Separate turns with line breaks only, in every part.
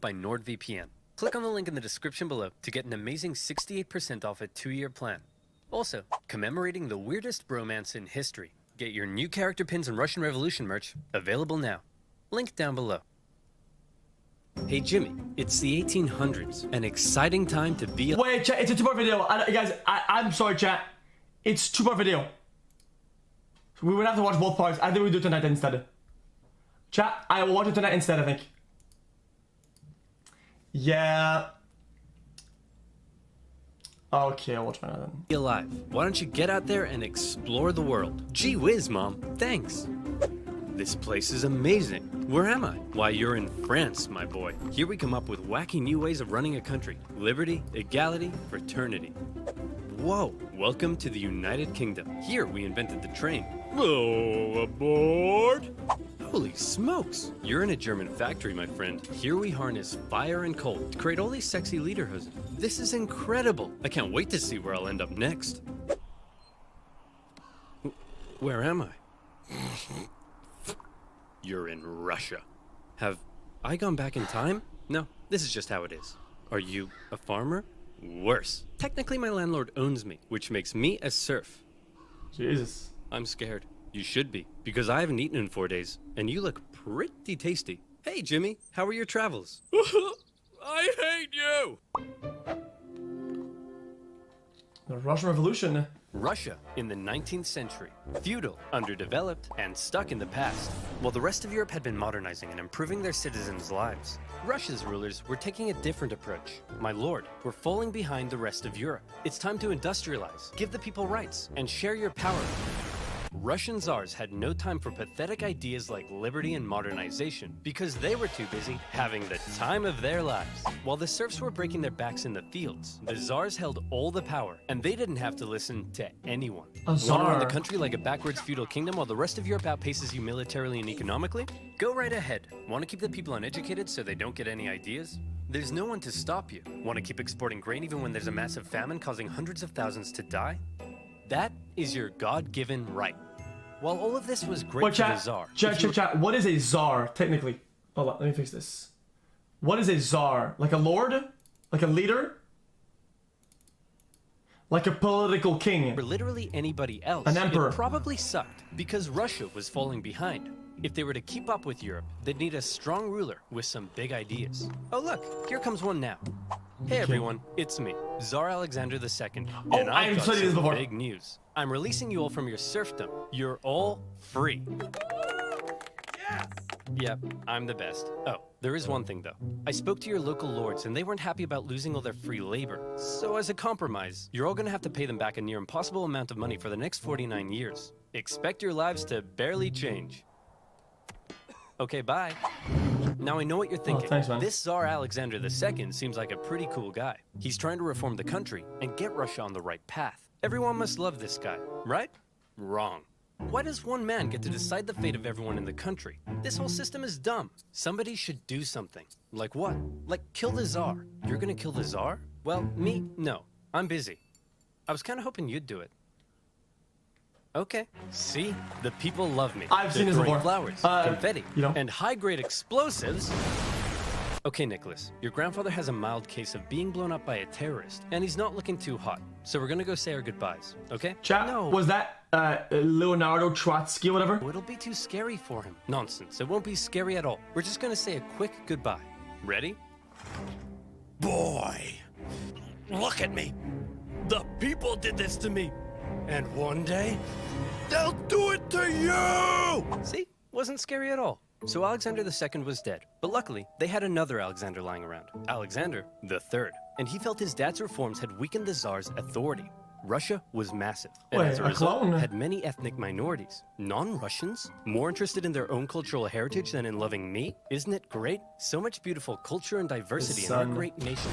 by NordVPN. Click on the link in the description below to get an amazing 68% off a 2-year plan. Also, commemorating the weirdest bromance in history. Get your new character pins and Russian Revolution merch available now. Link down below. Hey Jimmy, it's the 1800s, an exciting time to be.
Wait, chat, it's a 2-part video. Guys, I'm sorry, chat. It's 2-part video. So we would have to watch both parts. I think we do it tonight instead. Chat, I will watch it tonight instead, I think. Yeah. Okay, I'll watch mine then.
Be alive. Why don't you get out there and explore the world? Gee whiz, Mom. Thanks. This place is amazing. Where am I? Why, you're in France, my boy. Here we come up with wacky new ways of running a country. Liberty, equality, fraternity. Whoa, welcome to the United Kingdom. Here we invented the train. Oh, aboard! Holy smokes! You're in a German factory, my friend. Here we harness fire and coal to create all these sexy lederhosen. This is incredible. I can't wait to see where I'll end up next. Where am I? You're in Russia. Have I gone back in time? No, this is just how it is. Are you a farmer? Worse. Technically, my landlord owns me, which makes me a serf.
Jesus.
I'm scared. You should be, because I haven't eaten in 4 days, and you look pretty tasty. Hey, Jimmy, how are your travels? I hate you!
The Russian Revolution.
Russia in the 19th century. Feudal, underdeveloped, and stuck in the past. While the rest of Europe had been modernizing and improving their citizens' lives, Russia's rulers were taking a different approach. My lord, we're falling behind the rest of Europe. It's time to industrialize, give the people rights, and share your power. Russian czars had no time for pathetic ideas like liberty and modernization because they were too busy having the time of their lives. While the serfs were breaking their backs in the fields, the czars held all the power, and they didn't have to listen to anyone.
A czar.
Want to run the country like a backwards feudal kingdom while the rest of Europe outpaces you militarily and economically? Go right ahead. Want to keep the people uneducated so they don't get any ideas? There's no one to stop you. Want to keep exporting grain even when there's a massive famine causing hundreds of thousands to die? That is your God-given right. While all of this was great for the czar...
Chat, what is a czar, technically? Hold on, let me fix this. What is a czar? Like a lord? Like a leader? Like a political king?
For literally anybody else,
an emperor.
It probably sucked, because Russia was falling behind. If they were to keep up with Europe, they'd need a strong ruler with some big ideas. Oh look, here comes one now. Hey everyone, it's me, Tsar Alexander II, and I've got some big news. I'm releasing you all from your serfdom. You're all free. Yes! Yep, I'm the best. Oh, there is one thing though. I spoke to your local lords and they weren't happy about losing all their free labor. So as a compromise, you're all gonna have to pay them back a near impossible amount of money for the next 49 years. Expect your lives to barely change. Okay, bye. Now I know what you're thinking.
Oh, thanks, man.
This Tsar Alexander II seems like a pretty cool guy. He's trying to reform the country and get Russia on the right path. Everyone must love this guy, right? Wrong. Why does one man get to decide the fate of everyone in the country? This whole system is dumb. Somebody should do something. Like what? Like kill the Tsar. You're gonna kill the Tsar? Well, me? No. I'm busy. I was kind of hoping you'd do it. Okay. See? The people love me.
I've seen this before.
Flowers, confetti,
you know.
and high-grade explosives. Okay, Nicholas, your grandfather has a mild case of being blown up by a terrorist, and he's not looking too hot. So we're gonna go say our goodbyes, okay?
Chat,
no.
Was that Leonardo Trotsky or whatever?
Oh, it'll be too scary for him. Nonsense, it won't be scary at all. We're just gonna say a quick goodbye. Ready? Boy, look at me. The people did this to me. And one day, they'll do it to you! See? Wasn't scary at all. So Alexander II was dead, but luckily, they had another Alexander lying around, Alexander III, and he felt his dad's reforms had weakened the Tsar's authority. Russia was massive, and as a result, had many ethnic minorities. Non-Russians? More interested in their own cultural heritage than in loving me? Isn't it great? So much beautiful culture and diversity in our great nation.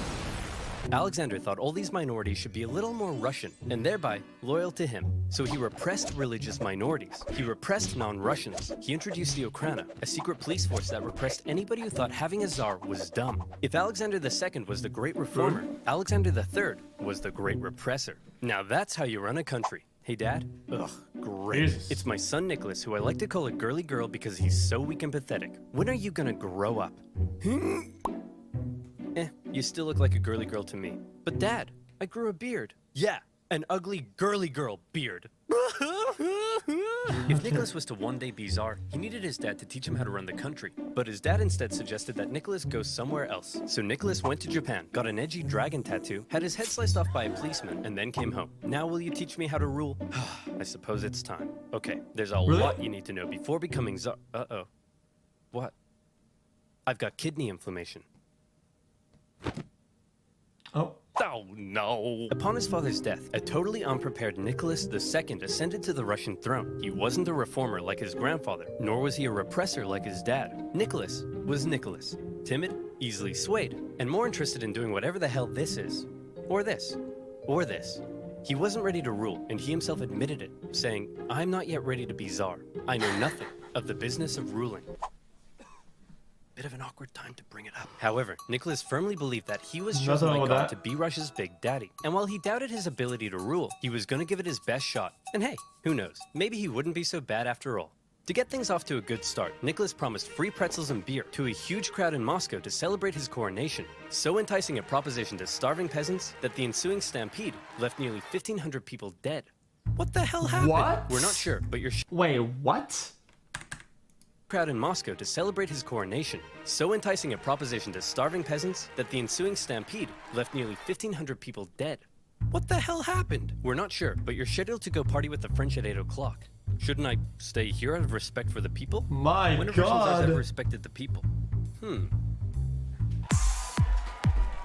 Alexander thought all these minorities should be a little more Russian, and thereby loyal to him. So he repressed religious minorities. He repressed non-Russians. He introduced the Okhrana, a secret police force that repressed anybody who thought having a Tsar was dumb. If Alexander II was the great reformer, Alexander III was the great repressor. Now that's how you run a country. Hey, Dad? Ugh, great.
Jesus.
It's my son, Nicholas, who I like to call a girly girl because he's so weak and pathetic. When are you gonna grow up? you still look like a girly girl to me. But Dad, I grew a beard. Yeah, an ugly girly girl beard. If Nicholas was to one day be czar, he needed his dad to teach him how to run the country. But his dad instead suggested that Nicholas go somewhere else. So Nicholas went to Japan, got an edgy dragon tattoo, had his head sliced off by a policeman, and then came home. Now will you teach me how to rule? I suppose it's time. Okay, there's a lot you need to know before becoming czar. Uh-oh. What? I've got kidney inflammation.
Oh.
Oh, no. Upon his father's death, a totally unprepared Nicholas II ascended to the Russian throne. He wasn't a reformer like his grandfather, nor was he a repressor like his dad. Nicholas was Nicholas. Timid, easily swayed, and more interested in doing whatever the hell this is. Or this. Or this. He wasn't ready to rule, and he himself admitted it, saying, "I'm not yet ready to be czar. I know nothing of the business of ruling." Bit of an awkward time to bring it up. However, Nicholas firmly believed that he was chosen by God to be Russia's big daddy. And while he doubted his ability to rule, he was going to give it his best shot. And hey, who knows? Maybe he wouldn't be so bad after all. To get things off to a good start, Nicholas promised free pretzels and beer to a huge crowd in Moscow to celebrate his coronation, so enticing a proposition to starving peasants that the ensuing stampede left nearly 1,500 people dead. What the hell happened?
What?
We're not sure, but you're
Wait, what?
crowd in Moscow to celebrate his coronation, so enticing a proposition to starving peasants that the ensuing stampede left nearly 1,500 people dead. What the hell happened? We're not sure, but you're scheduled to go party with the French at 8 o'clock. Shouldn't I stay here out of respect for the people?
My
When have Russians
God.
ever respected the people?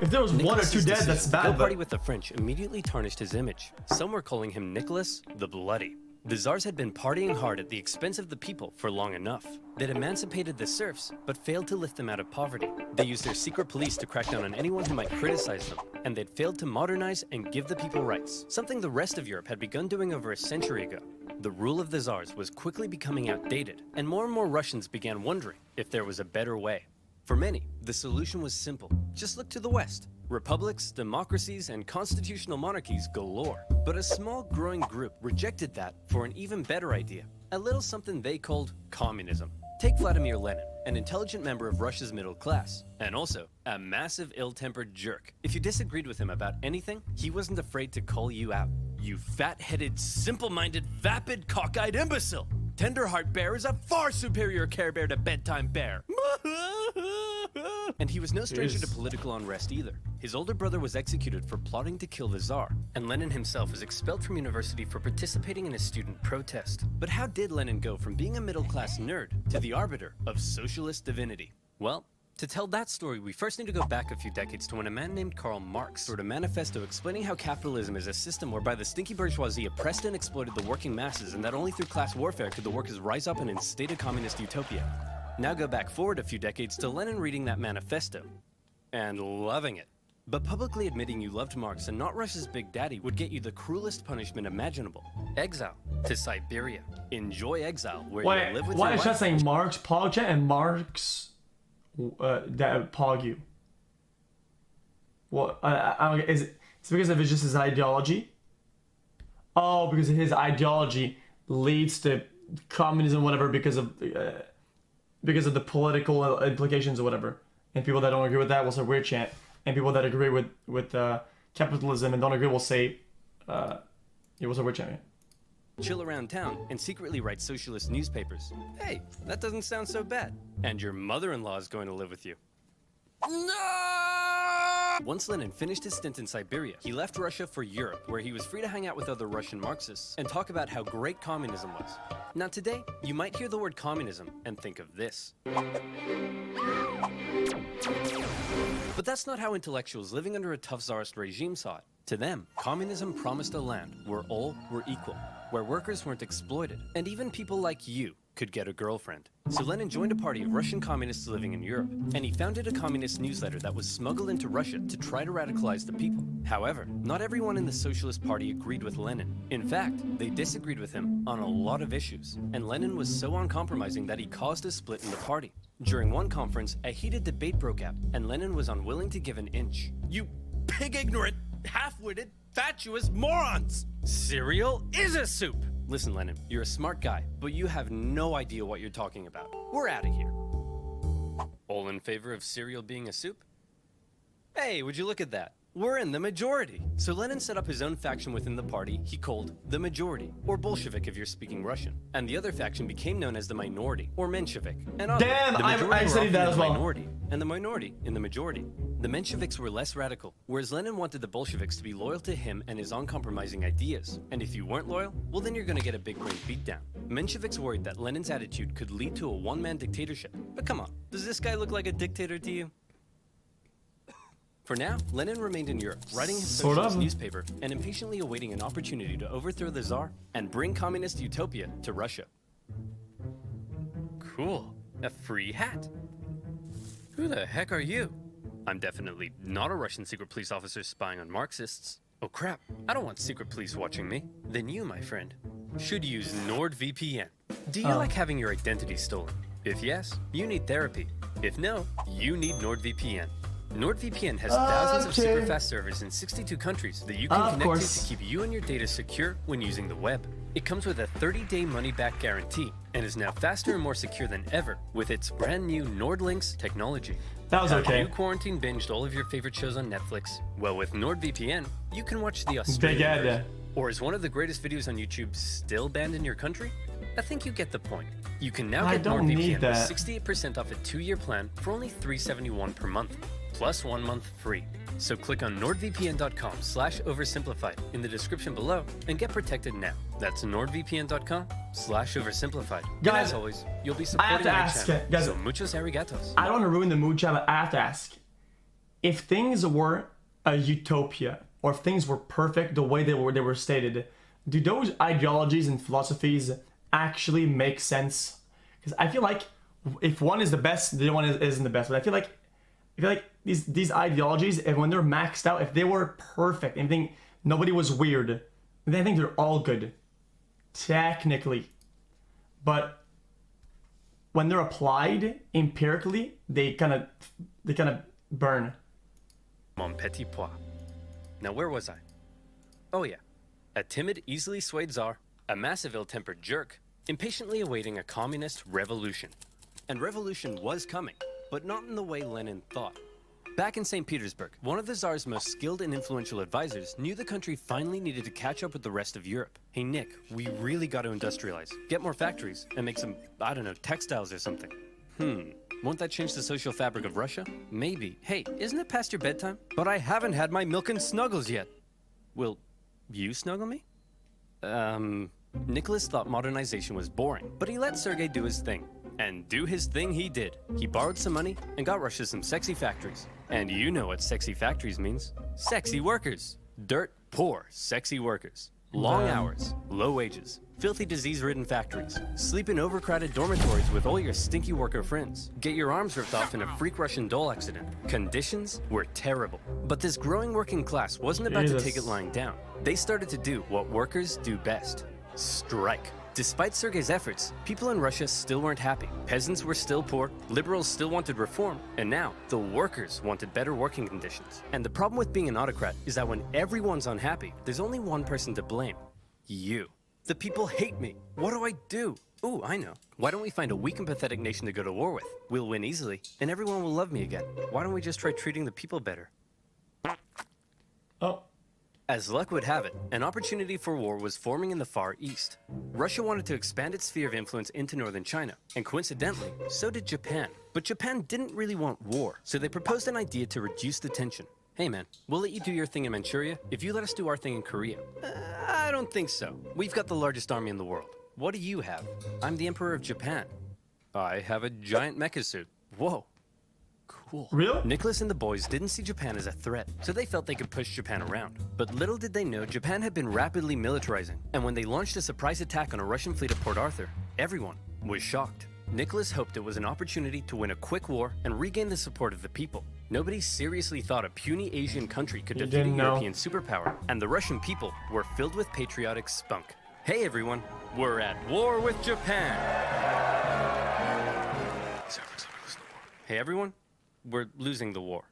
If there was one or two dead, that's bad.
Go
But
party with the French immediately tarnished his image. Some were calling him Nicholas the Bloody. The Tsars had been partying hard at the expense of the people for long enough. They'd emancipated the serfs, but failed to lift them out of poverty. They used their secret police to crack down on anyone who might criticize them, and they'd failed to modernize and give the people rights, something the rest of Europe had begun doing over a century ago. The rule of the Tsars was quickly becoming outdated, and more Russians began wondering if there was a better way. For many, the solution was simple. Just look to the West. Republics, democracies, and constitutional monarchies galore. But a small growing group rejected that for an even better idea, a little something they called communism. Take Vladimir Lenin, an intelligent member of Russia's middle class, and also a massive ill-tempered jerk. If you disagreed with him about anything, he wasn't afraid to call you out. You fat-headed, simple-minded, vapid, cockeyed imbecile! Tenderheart Bear is a far superior Care Bear to Bedtime Bear. And he was no stranger to political unrest either. His older brother was executed for plotting to kill the Tsar, and Lenin himself was expelled from university for participating in a student protest. But how did Lenin go from being a middle-class nerd to the arbiter of socialist divinity? Well, to tell that story, we first need to go back a few decades to when a man named Karl Marx wrote a manifesto explaining how capitalism is a system whereby the stinky bourgeoisie oppressed and exploited the working masses, and that only through class warfare could the workers rise up and instate a communist utopia. Now go back forward a few decades to Lenin reading that manifesto and loving it. But publicly admitting you loved Marx and not Russia's big daddy would get you the cruelest punishment imaginable. Exile to Siberia. Enjoy exile where you live with your
why is
wife.
that saying Marx Pogja and Marx that Pogu? What? I don't get. Is it because of just his ideology? Oh, because his ideology leads to communism, whatever, because of the political implications or whatever. And people that don't agree with that will say weird chant. And people that agree with capitalism and don't agree will say it was a weird chant.
Chill around town and secretly write socialist newspapers. Hey, that doesn't sound so bad. And your mother-in-law is going to live with you. No! Once Lenin finished his stint in Siberia, he left Russia for Europe, where he was free to hang out with other Russian Marxists and talk about how great communism was. Now today, you might hear the word communism and think of this. But that's not how intellectuals living under a tough czarist regime saw it. To them, communism promised a land where all were equal, where workers weren't exploited, and even people like you could get a girlfriend. So Lenin joined a party of Russian communists living in Europe, and he founded a communist newsletter that was smuggled into Russia to try to radicalize the people. However, not everyone in the Socialist Party agreed with Lenin. In fact, they disagreed with him on a lot of issues, and Lenin was so uncompromising that he caused a split in the party. During one conference, a heated debate broke out, and Lenin was unwilling to give an inch. You pig-ignorant, half-witted, fatuous morons! Cereal is a soup! Listen, Lenin, you're a smart guy, but you have no idea what you're talking about. We're out of here. All in favor of cereal being a soup? Hey, would you look at that? We're in the majority. So Lenin set up his own faction within the party he called the majority, or Bolshevik if you're speaking Russian. And the other faction became known as the minority, or Menshevik. And
Damn, I studied that as well.
Minority, and the minority in the majority. The Mensheviks were less radical, whereas Lenin wanted the Bolsheviks to be loyal to him and his uncompromising ideas. And if you weren't loyal, well then you're gonna get a big brain beatdown. Mensheviks worried that Lenin's attitude could lead to a one-man dictatorship. But come on, does this guy look like a dictator to you? For now, Lenin remained in Europe, writing his socialist newspaper and impatiently awaiting an opportunity to overthrow the Tsar and bring communist utopia to Russia. Cool. A free hat. Who the heck are you? I'm definitely not a Russian secret police officer spying on Marxists. Oh crap, I don't want secret police watching me. Then you, my friend, should use NordVPN. Do you like having your identity stolen? If yes, you need therapy. If no, you need NordVPN. NordVPN has thousands of super fast servers in 62 countries that you can connect to keep you and your data secure when using the web. It comes with a 30-day money-back guarantee and is now faster and more secure than ever with its brand new NordLynx technology.
That was okay.
Have you quarantine binged all of your favorite shows on Netflix? Well, with NordVPN, you can watch the Australian version. Or is one of the greatest videos on YouTube still banned in your country? I think you get the point. You can now get NordVPN with 68% off a 2-year plan for only $371 per month. Plus 1 month free. So click on nordvpn.com/oversimplified in the description below and get protected now. That's nordvpn.com/oversimplified. And as always, you'll be supporting my channel.
Guys,
so muchos arigatos.
I don't want to ruin the mood, chat, but I have to ask. If things were a utopia, or if things were perfect the way they were stated, do those ideologies and philosophies actually make sense? Because I feel like if one is the best, the other one isn't the best. But I feel like these ideologies, and when they're maxed out, if they were perfect, and think nobody was weird, then I think they're all good, technically. But when they're applied empirically, they kind of burn.
Mon petit pois. Now where was I? Oh yeah, a timid, easily swayed czar, a massive ill-tempered jerk, impatiently awaiting a communist revolution. And revolution was coming, but not in the way Lenin thought. Back in St. Petersburg, one of the Tsar's most skilled and influential advisors knew the country finally needed to catch up with the rest of Europe. Hey Nick, we really got to industrialize, get more factories, and make some, I don't know, textiles or something. Won't that change the social fabric of Russia? Maybe. Hey, isn't it past your bedtime? But I haven't had my milk and snuggles yet. Will you snuggle me? Nicholas thought modernization was boring, but he let Sergei do his thing. And do his thing he did. He borrowed some money and got Russia some sexy factories. And you know what sexy factories means. Sexy workers. Dirt poor, sexy workers. Long hours, low wages, filthy disease-ridden factories. Sleep in overcrowded dormitories with all your stinky worker friends. Get your arms ripped off in a freak Russian doll accident. Conditions were terrible. But this growing working class wasn't about to take it lying down. They started to do what workers do best. Strike. Despite Sergei's efforts, people in Russia still weren't happy. Peasants were still poor, liberals still wanted reform, and now the workers wanted better working conditions. And the problem with being an autocrat is that when everyone's unhappy, there's only one person to blame. You. The people hate me. What do I do? Ooh, I know. Why don't we find a weak and pathetic nation to go to war with? We'll win easily, and everyone will love me again. Why don't we just try treating the people better?
Oh.
As luck would have it, an opportunity for war was forming in the Far East. Russia wanted to expand its sphere of influence into northern China, and coincidentally, so did Japan. But Japan didn't really want war, so they proposed an idea to reduce the tension. Hey man, we'll let you do your thing in Manchuria if you let us do our thing in Korea. I don't think so. We've got the largest army in the world. What do you have? I'm the Emperor of Japan. I have a giant mecha suit. Whoa. Cool.
Really?
Nicholas and the boys didn't see Japan as a threat, so they felt they could push Japan around. But little did they know Japan had been rapidly militarizing, and when they launched a surprise attack on a Russian fleet at Port Arthur, everyone was shocked. Nicholas hoped it was an opportunity to win a quick war and regain the support of the people. Nobody seriously thought a puny Asian country could defeat a European superpower, and the Russian people were filled with patriotic spunk. Hey everyone, we're at war with Japan! Hey everyone, we're losing the war.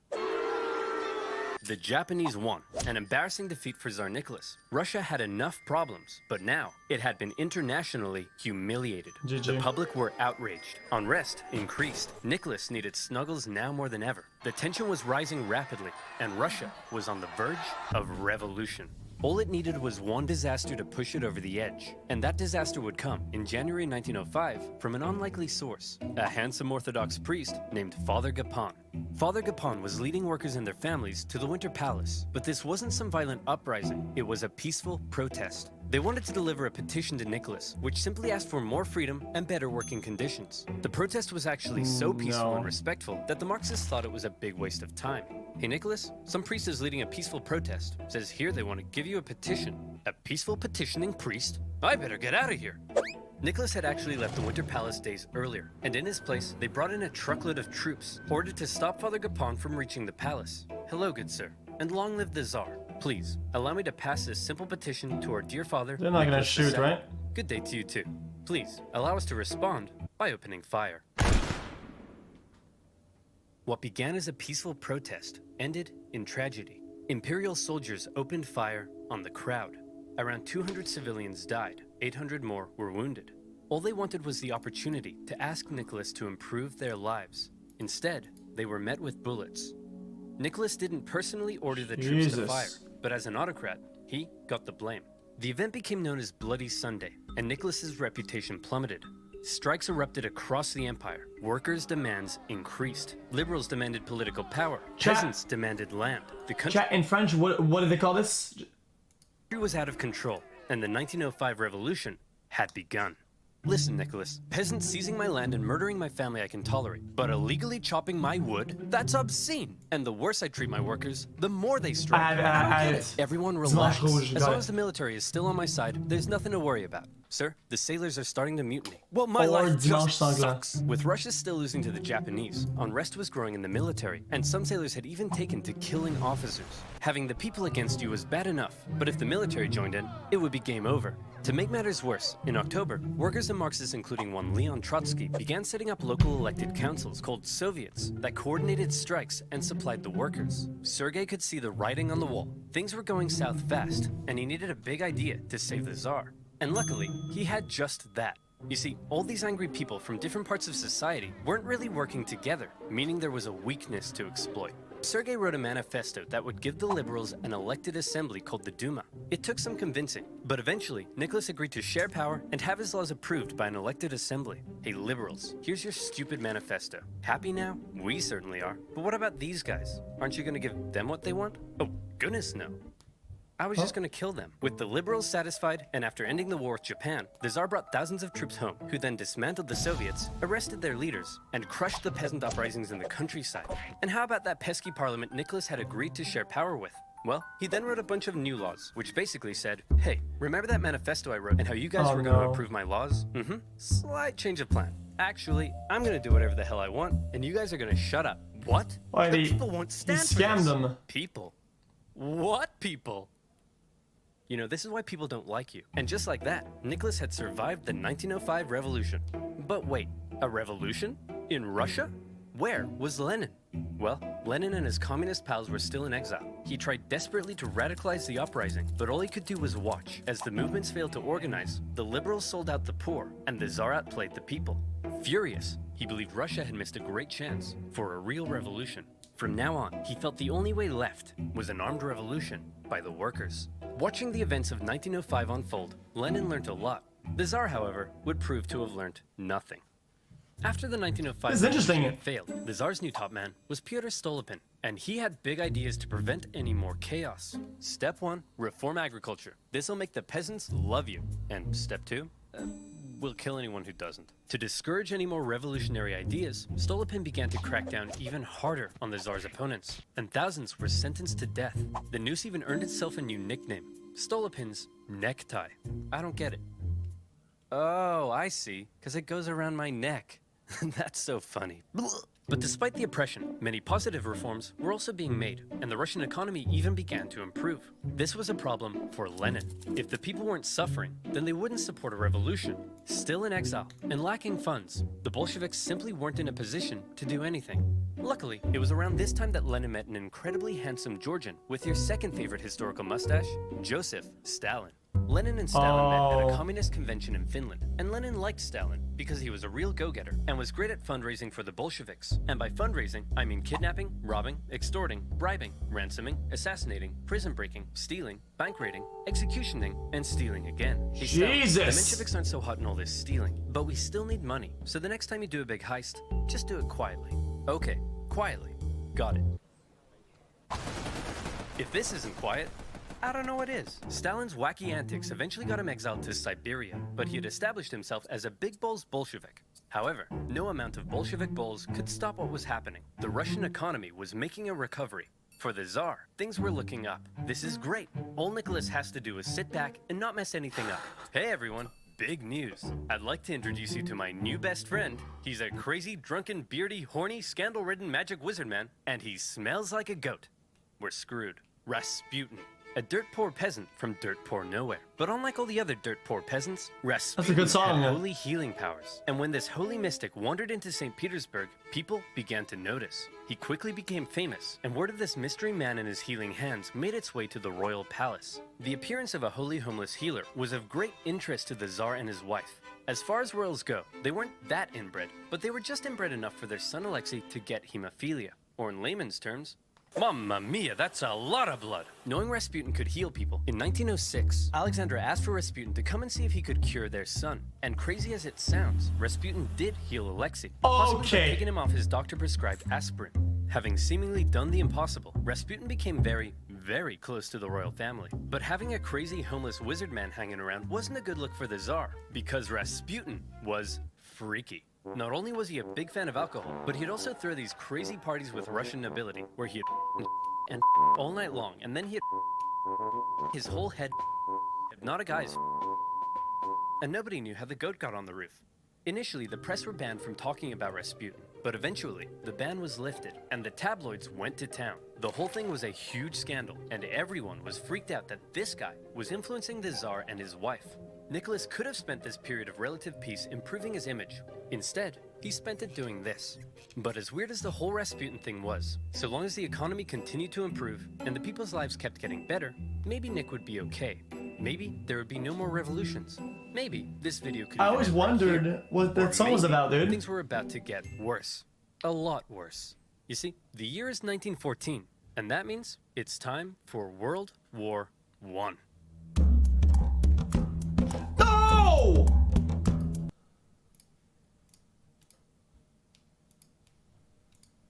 The Japanese won, an embarrassing defeat for Tsar Nicholas. Russia had enough problems, but now it had been internationally humiliated.
GG.
The public were outraged. Unrest increased. Nicholas needed snuggles now more than ever. The tension was rising rapidly, and Russia was on the verge of revolution. All it needed was one disaster to push it over the edge. And that disaster would come in January 1905 from an unlikely source, a handsome Orthodox priest named Father Gapon. Father Gapon was leading workers and their families to the Winter Palace, but this wasn't some violent uprising, it was a peaceful protest. They wanted to deliver a petition to Nicholas, which simply asked for more freedom and better working conditions. The protest was actually so peaceful and respectful that the Marxists thought it was a big waste of time. Hey Nicholas, some priest is leading a peaceful protest. Says here they want to give you a petition. A peaceful petitioning priest? I better get out of here. Nicholas had actually left the Winter Palace days earlier, and in his place, they brought in a truckload of troops, ordered to stop Father Gapon from reaching the palace. Hello, good sir, and long live the Tsar. Please, allow me to pass this simple petition to our dear father.
They're not gonna
Nicholas
shoot,
II.
right?
Good day to you too. Please, allow us to respond by opening fire. What began as a peaceful protest ended in tragedy. Imperial soldiers opened fire on the crowd. Around 200 civilians died, 800 more were wounded. All they wanted was the opportunity to ask Nicholas to improve their lives. Instead, they were met with bullets. Nicholas didn't personally order the troops to fire, but as an autocrat, he got the blame. The event became known as Bloody Sunday, and Nicholas's reputation plummeted. Strikes erupted across the empire. Workers' demands increased. Liberals demanded political power. Peasants demanded land. The country
Chat in French, what do they call this?
was out of control, and the 1905 revolution had begun. Listen, Nicholas, peasants seizing my land and murdering my family I can tolerate, but illegally chopping my wood, that's obscene. And the worse I treat my workers, the more they strike. I don't get it. Everyone relax. As long as the military is still on my side, there's nothing to worry about. Sir, the sailors are starting to mutiny. Well, my life just sucks. With Russia still losing to the Japanese, unrest was growing in the military, and some sailors had even taken to killing officers. Having the people against you was bad enough, but if the military joined in, it would be game over. To make matters worse, in October, workers and Marxists, including one Leon Trotsky, began setting up local elected councils called Soviets that coordinated strikes and supplied the workers. Sergei could see the writing on the wall. Things were going south fast, and he needed a big idea to save the Tsar. And luckily, he had just that. You see, all these angry people from different parts of society weren't really working together, meaning there was a weakness to exploit. Sergei wrote a manifesto that would give the liberals an elected assembly called the Duma. It took some convincing, but eventually, Nicholas agreed to share power and have his laws approved by an elected assembly. Hey liberals, here's your stupid manifesto. Happy now? We certainly are. But what about these guys? Aren't you gonna give them what they want? Oh, goodness no. I was just gonna kill them. With the liberals satisfied, and after ending the war with Japan, the Tsar brought thousands of troops home, who then dismantled the Soviets, arrested their leaders, and crushed the peasant uprisings in the countryside. And how about that pesky parliament Nicholas had agreed to share power with? Well, he then wrote a bunch of new laws, which basically said, hey, remember that manifesto I wrote and how you guys were gonna approve my laws? Slight change of plan. Actually, I'm gonna do whatever the hell I want, and you guys are gonna shut up. What?
Why,
The people won't stand for
scammed
this.
them.
People? What people? You know, this is why people don't like you. And just like that, Nicholas had survived the 1905 revolution. But wait, a revolution? In Russia? Where was Lenin? Well, Lenin and his communist pals were still in exile. He tried desperately to radicalize the uprising, but all he could do was watch. As the movements failed to organize, the liberals sold out the poor, and the Tsar outplayed the people. Furious, he believed Russia had missed a great chance for a real revolution. From now on, he felt the only way left was an armed revolution by the workers. Watching the events of 1905 unfold, Lenin learned a lot. The Tsar, however, would prove to have learned nothing. After the 1905 revolution failed, the Tsar's new top man was Pyotr Stolypin, and he had big ideas to prevent any more chaos. Step 1, reform agriculture. This'll make the peasants love you. And step 2, we'll kill anyone who doesn't. To discourage any more revolutionary ideas, Stolypin began to crack down even harder on the Tsar's opponents, and thousands were sentenced to death. The noose even earned itself a new nickname, Stolypin's necktie. I don't get it. Oh, I see, because it goes around my neck. That's so funny. But despite the oppression, many positive reforms were also being made, and the Russian economy even began to improve. This was a problem for Lenin. If the people weren't suffering, then they wouldn't support a revolution. Still in exile and lacking funds, the Bolsheviks simply weren't in a position to do anything. Luckily, it was around this time that Lenin met an incredibly handsome Georgian with your second favorite historical mustache, Joseph Stalin. Lenin and Stalin met at a communist convention in Finland, and Lenin liked Stalin because he was a real go-getter and was great at fundraising for the Bolsheviks. And by fundraising, I mean kidnapping, robbing, extorting, bribing, ransoming, assassinating, prison breaking, stealing, bank raiding, executioning, and stealing again. Hey, Stalin,
Jesus!
the Mensheviks aren't so hot in all this stealing, but we still need money. So the next time you do a big heist, just do it quietly. Okay, quietly. Got it. If this isn't quiet, I don't know what is. Stalin's wacky antics eventually got him exiled to Siberia, but he had established himself as a big balls Bolshevik. However, no amount of Bolshevik bulls could stop what was happening. The Russian economy was making a recovery. For the Tsar, things were looking up. This is great. All Nicholas has to do is sit back and not mess anything up. Hey everyone, big news. I'd like to introduce you to my new best friend. He's a crazy, drunken, beardy, horny, scandal-ridden magic wizard man, and he smells like a goat. We're screwed. Rasputin. A dirt-poor peasant from dirt-poor nowhere. But unlike all the other dirt-poor peasants, Rasputin
song,
had
yeah.
holy healing powers. And when this holy mystic wandered into St. Petersburg, people began to notice. He quickly became famous, and word of this mystery man and his healing hands made its way to the royal palace. The appearance of a holy homeless healer was of great interest to the Tsar and his wife. As far as royals go, they weren't that inbred, but they were just inbred enough for their son Alexei to get hemophilia. Or in layman's terms, Mamma mia, that's a lot of blood. Knowing Rasputin could heal people, in 1906, Alexandra asked for Rasputin to come and see if he could cure their son. And crazy as it sounds, Rasputin did heal Alexei, possibly by taking him off his doctor-prescribed aspirin. Having seemingly done the impossible, Rasputin became very, very close to the royal family. But having a crazy homeless wizard man hanging around wasn't a good look for the Tsar, because Rasputin was freaky. Not only was he a big fan of alcohol, but he'd also throw these crazy parties with Russian nobility, where he'd and all night long, and then he'd his whole head, not a guy's, and nobody knew how the goat got on the roof. Initially, the press were banned from talking about Rasputin, but eventually, the ban was lifted, and the tabloids went to town. The whole thing was a huge scandal, and everyone was freaked out that this guy was influencing the Tsar and his wife. Nicholas could have spent this period of relative peace improving his image. Instead, he spent it doing this. But as weird as the whole Rasputin thing was, so long as the economy continued to improve and the people's lives kept getting better, maybe Nick would be okay. Maybe there would be no more revolutions. Maybe this video could.
I always wondered what that song was about, dude.
Things were about to get worse. A lot worse. You see, the year is 1914, and that means it's time for World War I.
No!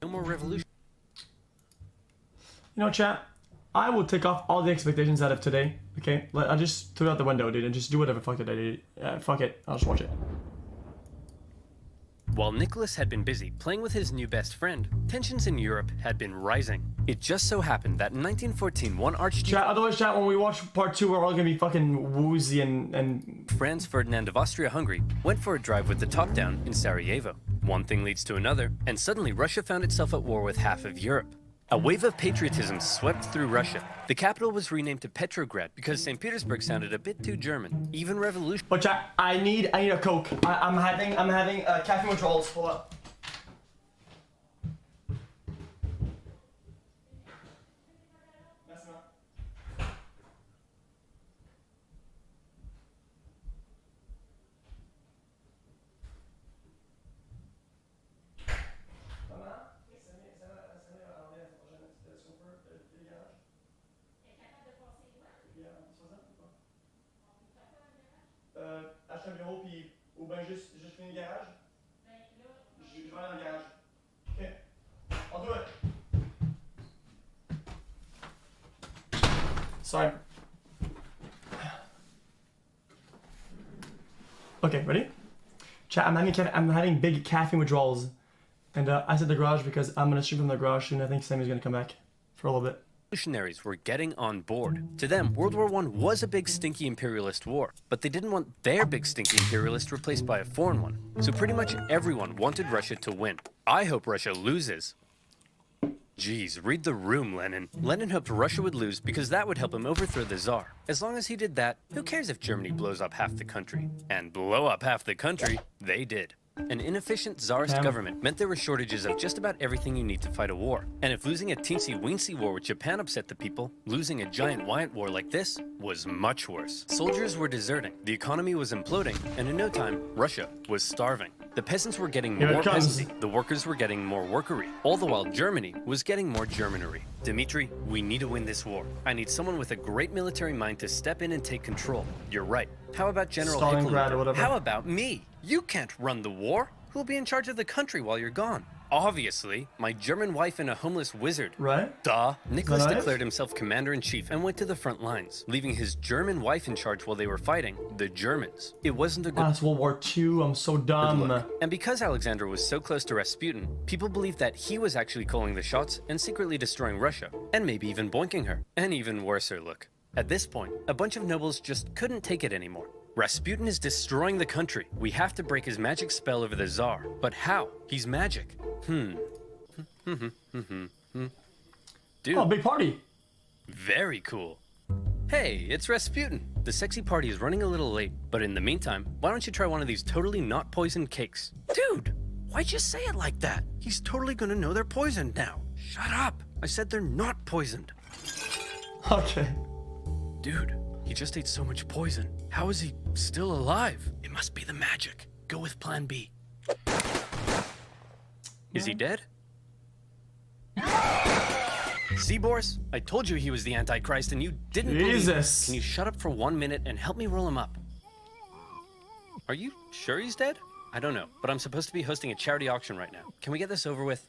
No more revolution.
You know, chat, I will take off all the expectations out of today, okay? I just threw it out the window, dude, and just do whatever fuck it I did. Fuck it, I'll just watch it.
While Nicholas had been busy playing with his new best friend, tensions in Europe had been rising. It just so happened that in 1914, one Archduke...
Otherwise, chat, when we watch part 2, we're all gonna be fucking woozy and...
Franz Ferdinand of Austria-Hungary went for a drive with the top down in Sarajevo. One thing leads to another, and suddenly Russia found itself at war with half of Europe. A wave of patriotism swept through Russia. The capital was renamed to Petrograd because St. Petersburg sounded a bit too German. Even revolution...
But chat, I need a Coke. I'm having caffeine withdrawals. Hold up. Acheter un bureau puis ou ben juste finir le garage. Je vais aller dans le garage. Ok. I'll do it. Sorry. Okay, ready? Chat, I'm having big caffeine withdrawals. And I said the garage because I'm gonna stream from the garage soon. I think Sammy's gonna come back for a little bit.
Revolutionaries were getting on board. To them, World War I was a big stinky imperialist war, but they didn't want their big stinky imperialist replaced by a foreign one. So pretty much everyone wanted Russia to win. I hope Russia loses. Geez, read the room, Lenin. Lenin hoped Russia would lose because that would help him overthrow the Tsar. As long as he did that, who cares if Germany blows up half the country? And blow up half the country, they did. An inefficient czarist government meant there were shortages of just about everything you need to fight a war. And if losing a teensy-weensy war with Japan upset the people, losing a giant Wyant war like this was much worse. Soldiers were deserting, the economy was imploding, and in no time, Russia was starving. The peasants were getting more peasancy, the workers were getting more workery, all the while Germany was getting more Germanery. Dmitri, we need to win this war. I need someone with a great military mind to step in and take control. You're right. How about General Hickel? How about me? You can't run the war. Who'll be in charge of the country while you're gone? Obviously, my German wife and a homeless wizard.
Right?
Duh. Nicholas declared himself commander-in-chief and went to the front lines, leaving his German wife in charge while they were fighting the Germans. It wasn't a good...
That's World War II. I'm so dumb.
And because Alexander was so close to Rasputin, people believed that he was actually calling the shots and secretly destroying Russia, and maybe even boinking her. An even worser look. At this point, a bunch of nobles just couldn't take it anymore. Rasputin is destroying the country. We have to break his magic spell over the Tsar. But how? He's magic. Dude.
Oh, big party.
Very cool. Hey, it's Rasputin. The sexy party is running a little late, but in the meantime, why don't you try one of these totally not poisoned cakes? Dude, why'd you say it like that? He's totally gonna know they're poisoned now. Shut up. I said they're not poisoned.
Okay.
Dude, he just ate so much poison. How is he still alive? It must be the magic. Go with plan B. Is he dead? See, Boris? I told you he was the Antichrist and you didn't believe me. Can you shut up for 1 minute and help me roll him up? Are you sure he's dead? I don't know, but I'm supposed to be hosting a charity auction right now. Can we get this over with?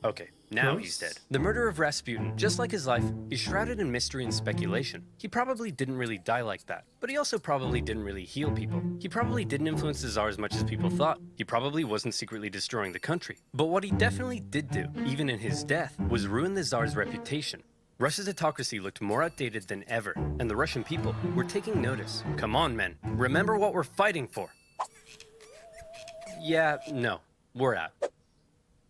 Okay, now he's dead. The murder of Rasputin, just like his life, is shrouded in mystery and speculation. He probably didn't really die like that, but he also probably didn't really heal people. He probably didn't influence the Tsar as much as people thought. He probably wasn't secretly destroying the country. But what he definitely did do, even in his death, was ruin the Tsar's reputation. Russia's autocracy looked more outdated than ever, and the Russian people were taking notice. Come on, men. Remember what we're fighting for. Yeah, no, we're out.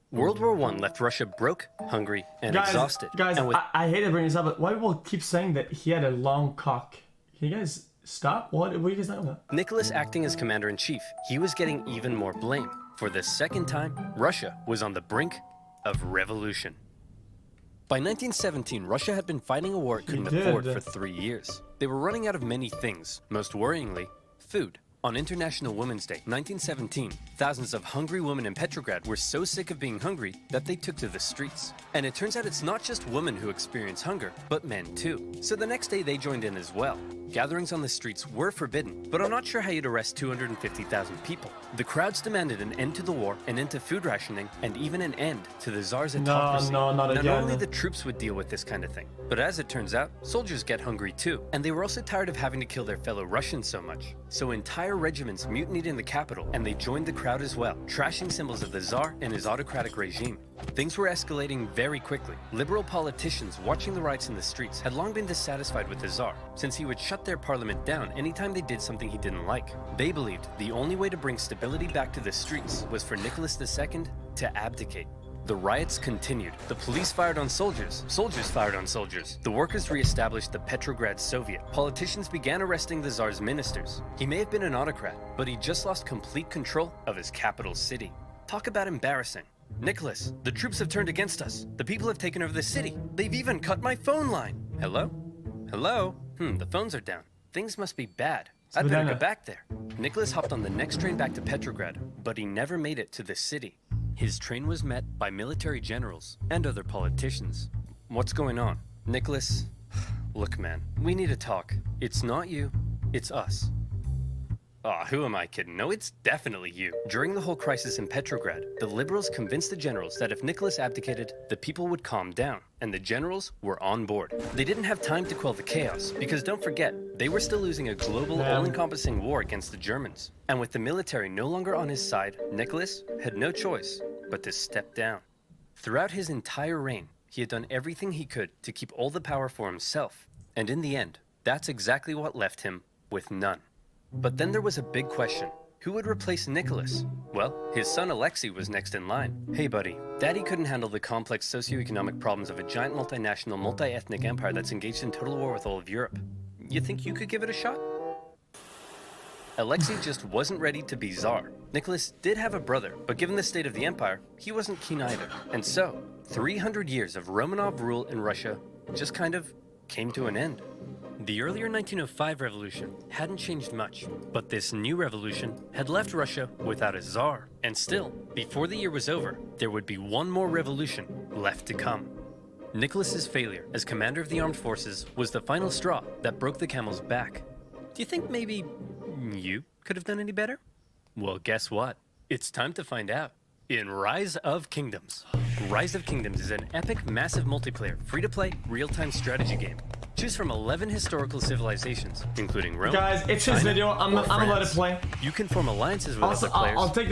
World War I left Russia broke, hungry, and exhausted.
Guys,
and
I hate to bring this up, but why people keep saying that he had a long cock? Can you guys stop? What are you guys talking about?
Nicholas acting as commander-in-chief, he was getting even more blame. For the second time, Russia was on the brink of revolution. By 1917, Russia had been fighting a war it couldn't afford for 3 years. They were running out of many things, most worryingly, food. On International Women's Day, 1917, thousands of hungry women in Petrograd were so sick of being hungry that they took to the streets. And it turns out it's not just women who experience hunger, but men too. So the next day they joined in as well. Gatherings on the streets were forbidden, but I'm not sure how you'd arrest 250,000 people. The crowds demanded an end to the war, an end to food rationing, and even an end to the Tsar's autocracy.
No, not again.
Not only the troops would deal with this kind of thing, but as it turns out, soldiers get hungry too. And they were also tired of having to kill their fellow Russians so much. So entire regiments mutinied in the capital, and they joined the crowd as well, trashing symbols of the Tsar and his autocratic regime. Things were escalating very quickly. Liberal politicians watching the riots in the streets had long been dissatisfied with the Tsar, since he would shut their parliament down anytime they did something he didn't like. They believed the only way to bring stability back to the streets was for Nicholas II to abdicate. The riots continued. The police fired on soldiers. Soldiers fired on soldiers. The workers re-established the Petrograd Soviet. Politicians began arresting the Tsar's ministers. He may have been an autocrat, but he just lost complete control of his capital city. Talk about embarrassing. Nicholas, the troops have turned against us. The people have taken over the city. They've even cut my phone line. Hello? Hello? The phones are down. Things must be bad. I'd better go back there. Nicholas hopped on the next train back to Petrograd, but he never made it to the city. His train was met by military generals and other politicians. What's going on? Nicholas, look man, we need to talk. It's not you, it's us. Aw, who am I kidding? No, it's definitely you. During the whole crisis in Petrograd, the liberals convinced the generals that if Nicholas abdicated, the people would calm down, and the generals were on board. They didn't have time to quell the chaos, because don't forget, they were still losing a global, all-encompassing war against the Germans. And with the military no longer on his side, Nicholas had no choice but to step down. Throughout his entire reign, he had done everything he could to keep all the power for himself, and in the end, that's exactly what left him with none. But then there was a big question. Who would replace Nicholas? Well, his son Alexei was next in line. Hey buddy, Daddy couldn't handle the complex socioeconomic problems of a giant multinational, multi-ethnic empire that's engaged in total war with all of Europe. You think you could give it a shot? Alexei just wasn't ready to be Tsar. Nicholas did have a brother, but given the state of the empire, he wasn't keen either. And so, 300 years of Romanov rule in Russia just kind of came to an end. The earlier 1905 revolution hadn't changed much, but this new revolution had left Russia without a Tsar. And still, before the year was over, there would be one more revolution left to come. Nicholas's failure as commander of the armed forces was the final straw that broke the camel's back. Do you think maybe you could have done any better? Well, guess what? It's time to find out. In Rise of Kingdoms. Rise of Kingdoms is an epic, massive multiplayer, free-to-play, real-time strategy game. Choose from 11 historical civilizations, including Rome.
Guys, it's his video. I'm gonna let it play.
You can form alliances with
Also,
other players.
I'll take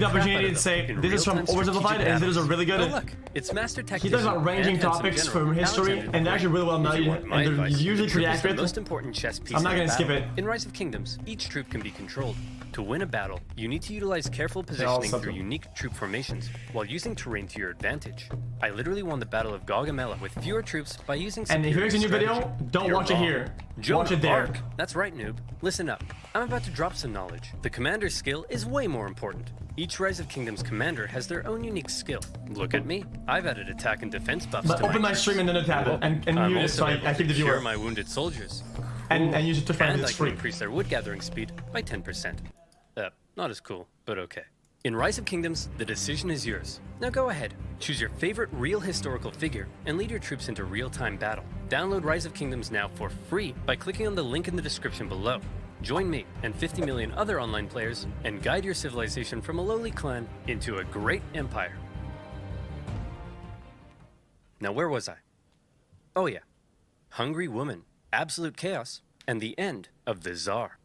the opportunity to say this is from OverSimplified, and this is a really good.
Oh, look, it's Master
He
Tactician
talks about ranging
and Handsome
topics
General
from history,
Alexander
and they're actually really well
If you
made,
want my
and they're
advice,
usually
the
pretty
troop is the
accurate.
most important chess piece
I'm not
in a
gonna skip
battle.
it.
In Rise of Kingdoms, each troop can be controlled. To win a battle, you need to utilize careful
all
positioning through
something.
unique troop formations, while using terrain to your advantage. I literally won the Battle of Gaugamela with fewer troops by using
And
superior
here's a new video.
strategy.
Don't
You're
watch it
wrong.
here.
Joan
Watch it there.
Arc. That's right, noob. Listen up. I'm about to drop some knowledge. The commander's skill is way more important. Each Rise of Kingdoms commander has their own unique skill. Look at me. I've added attack and defense buffs
But
to
open my
troops.
stream and then tap it, and
I'm
mute it
also
so
able
I
to
keep the
cure
viewer.
my wounded soldiers.
And use it to find
And
it's
I can
free.
increase their wood gathering speed by 10%. Not as cool, but okay. In Rise of Kingdoms, the decision is yours. Now go ahead, choose your favorite real historical figure and lead your troops into real-time battle. Download Rise of Kingdoms now for free by clicking on the link in the description below. Join me and 50 million other online players and guide your civilization from a lowly clan into a great empire. Now where was I? Oh yeah. Hungry woman, absolute chaos, and the end of the Tsar.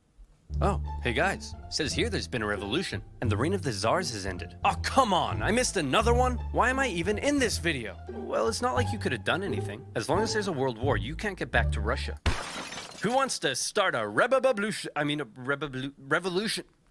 Oh, hey guys. Says here there's been a revolution, and the reign of the Tsars has ended. Oh, come on! I missed another one? Why am I even in this video? Well, it's not like you could have done anything. As long as there's a world war, you can't get back to Russia. Who wants to start a revolution?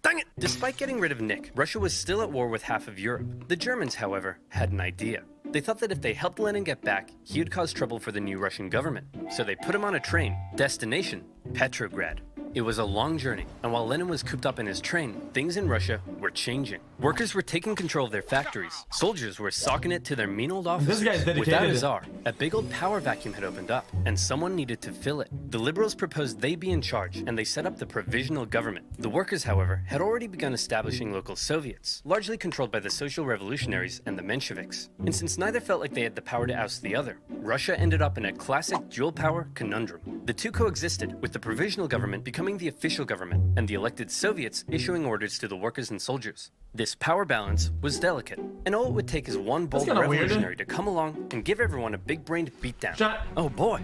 Dang it! Despite getting rid of Nick, Russia was still at war with half of Europe. The Germans, however, had an idea. They thought that if they helped Lenin get back, he would cause trouble for the new Russian government. So they put him on a train. Destination, Petrograd. It was a long journey, and while Lenin was cooped up in his train, things in Russia were changing. Workers were taking control of their factories. Soldiers were socking it to their mean old officers.
This guy's dedicated.
Without a Tsar, a big old power vacuum had opened up, and someone needed to fill it. The liberals proposed they be in charge, and they set up the provisional government. The workers, however, had already begun establishing local Soviets, largely controlled by the social revolutionaries and the Mensheviks. And since neither felt like they had the power to oust the other, Russia ended up in a classic dual power conundrum. The two coexisted, with the provisional government becoming the official government, and the elected Soviets issuing orders to the workers and soldiers. This power balance was delicate, and all it would take is one bold
kinda weird.
revolutionary to come along and give everyone a big-brained beatdown.
Chat.
Oh boy.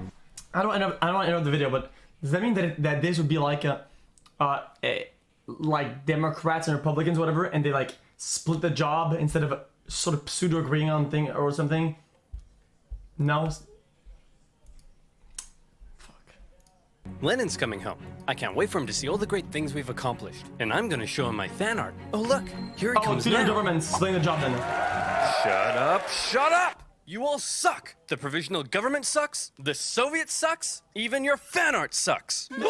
I don't want to interrupt the video, but does that mean that this would be like like Democrats and Republicans, whatever, and they like split the job instead of sort of pseudo agreeing on thing or something? No.
Lenin's coming home. I can't wait for him to see all the great things we've accomplished. And I'm gonna show him my fan art. Oh look, here he
Oh,
comes
pseudo
now.
government splitting the job then.
Shut up, shut up! You all suck! The provisional government sucks, the Soviet sucks, even your fan art sucks! Why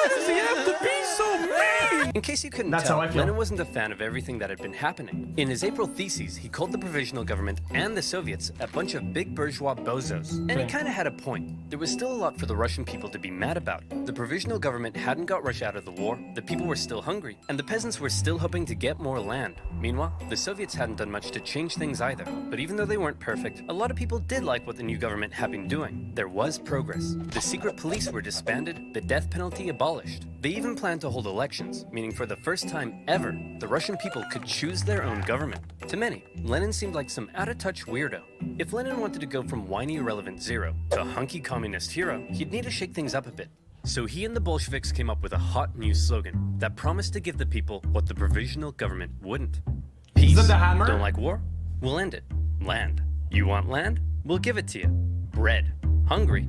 does he have to be so mean? In case you couldn't
That's
tell,
how I feel.
Lenin wasn't a fan of everything that had been happening. In his April theses, he called the provisional government and the Soviets a bunch of big bourgeois bozos. And he kinda had a point. There was still a lot for the Russian people to be mad about. The provisional government hadn't got Russia out of the war, the people were still hungry, and the peasants were still hoping to get more land. Meanwhile, the Soviets hadn't done much to change things either. But even though they weren't perfect, a lot of people did like what the new government had been doing. There was progress. The secret police were disbanded, the death penalty abolished. They even planned to hold elections, meaning for the first time ever, the Russian people could choose their own government. To many, Lenin seemed like some out-of-touch weirdo. If Lenin wanted to go from whiny irrelevant zero to a hunky communist hero, he'd need to shake things up a bit. So he and the Bolsheviks came up with a hot new slogan that promised to give the people what the provisional government wouldn't. Peace.
that the hammer?
Don't like war? We'll end it. Land. You want land? We'll give it to you. Bread. Hungry?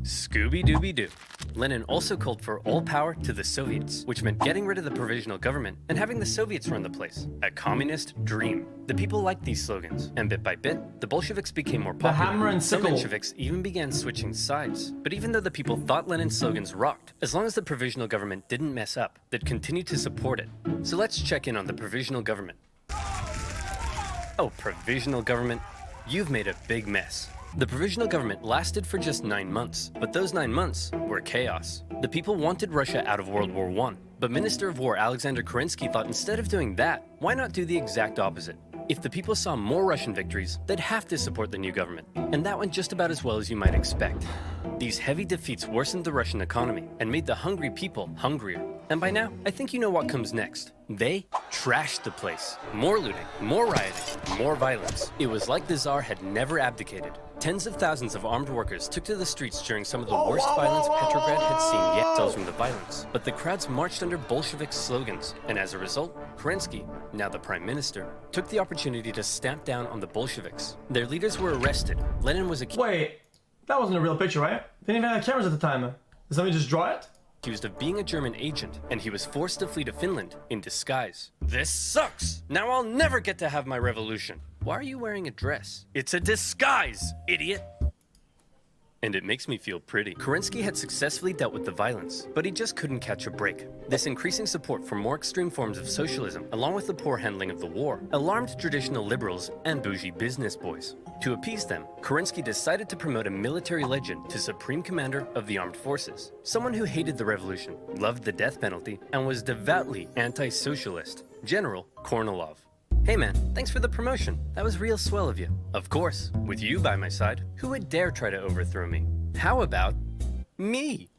Scooby-Dooby-Doo. Lenin also called for all power to the Soviets, which meant getting rid of the provisional government and having the Soviets run the place. A communist dream. The people liked these slogans, and bit by bit, the Bolsheviks became more popular.
The hammer and
Some
sickle.
Mensheviks even began switching sides. But even though the people thought Lenin's slogans rocked, as long as the provisional government didn't mess up, they'd continue to support it. So let's check in on the provisional government. Oh, provisional government, you've made a big mess. The provisional government lasted for just 9 months, but those 9 months were chaos. The people wanted Russia out of World War I, but Minister of War Alexander Kerensky thought instead of doing that, why not do the exact opposite? If the people saw more Russian victories, they'd have to support the new government. And that went just about as well as you might expect. These heavy defeats worsened the Russian economy and made the hungry people hungrier. And by now, I think you know what comes next. They trashed the place. More looting, more rioting, more violence. It was like the Tsar had never abdicated. Tens of thousands of armed workers took to the streets during some of the worst violence Petrograd had seen yet, tells from the violence. But the crowds marched under Bolshevik slogans, and as a result, Kerensky, now the prime minister, took the opportunity to stamp down on the Bolsheviks. Their leaders were arrested. Lenin was
Wait, that wasn't a real picture, right? They didn't even have cameras at the time. Did somebody just draw it?
accused of being a German agent, and he was forced to flee to Finland in disguise. This sucks! Now I'll never get to have my revolution. Why are you wearing a dress? It's a disguise, idiot! And it makes me feel pretty. Kerensky had successfully dealt with the violence, but he just couldn't catch a break. This increasing support for more extreme forms of socialism, along with the poor handling of the war, alarmed traditional liberals and bougie business boys. To appease them, Kerensky decided to promote a military legend to Supreme Commander of the Armed Forces, someone who hated the revolution, loved the death penalty, and was devoutly anti-socialist, General Kornilov. Hey man, thanks for the promotion. That was real swell of you. Of course, with you by my side, who would dare try to overthrow me? How about me?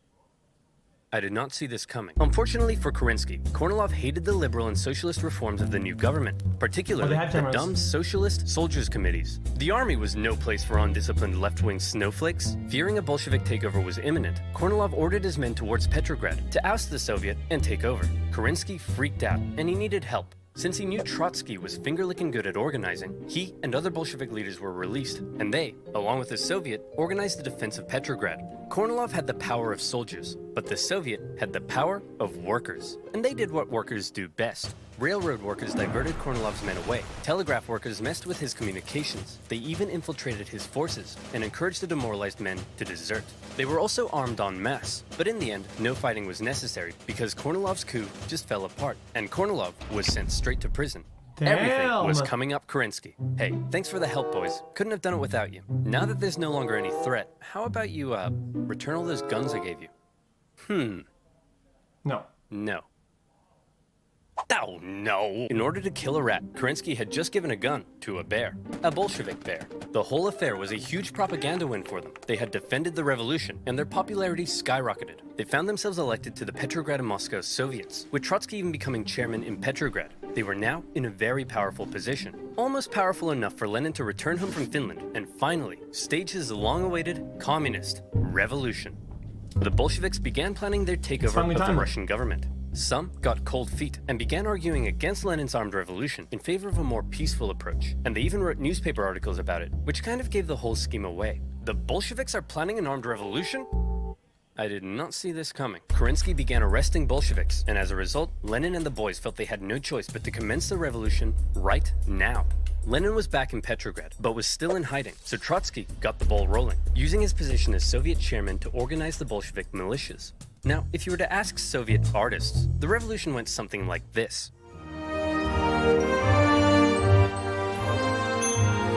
I did not see this coming. Unfortunately for Kerensky, Kornilov hated the liberal and socialist reforms of the new government, particularly the dumb socialist soldiers' committees. The army was no place for undisciplined left-wing snowflakes. Fearing a Bolshevik takeover was imminent, Kornilov ordered his men towards Petrograd to oust the Soviet and take over. Kerensky freaked out, and he needed help. Since he knew Trotsky was finger-licking good at organizing, he and other Bolshevik leaders were released, and they, along with the Soviet, organized the defense of Petrograd. Kornilov had the power of soldiers, but the Soviet had the power of workers. And they did what workers do best. Railroad workers diverted Kornilov's men away. Telegraph workers messed with his communications. They even infiltrated his forces and encouraged the demoralized men to desert. They were also armed en masse, but in the end, no fighting was necessary because Kornilov's coup just fell apart, and Kornilov was sent straight to prison.
Damn.
Everything was coming up Kerensky. Hey, thanks for the help, boys. Couldn't have done it without you. Now that there's no longer any threat, how about you, return all those guns I gave you?
No.
No. Oh, no! In order to kill a rat, Kerensky had just given a gun to a bear. A Bolshevik bear. The whole affair was a huge propaganda win for them. They had defended the revolution, and their popularity skyrocketed. They found themselves elected to the Petrograd and Moscow Soviets, with Trotsky even becoming chairman in Petrograd. They were now in a very powerful position. Almost powerful enough for Lenin to return home from Finland and finally stage his long-awaited communist revolution. The Bolsheviks began planning their takeover of the Russian government. Some got cold feet and began arguing against Lenin's armed revolution in favor of a more peaceful approach, and they even wrote newspaper articles about it, which kind of gave the whole scheme away. The Bolsheviks are planning an armed revolution? I did not see this coming. Kerensky began arresting Bolsheviks, and as a result, Lenin and the boys felt they had no choice but to commence the revolution right now. Lenin was back in Petrograd, but was still in hiding, so Trotsky got the ball rolling, using his position as Soviet chairman to organize the Bolshevik militias. Now, if you were to ask Soviet artists, the revolution went something like this.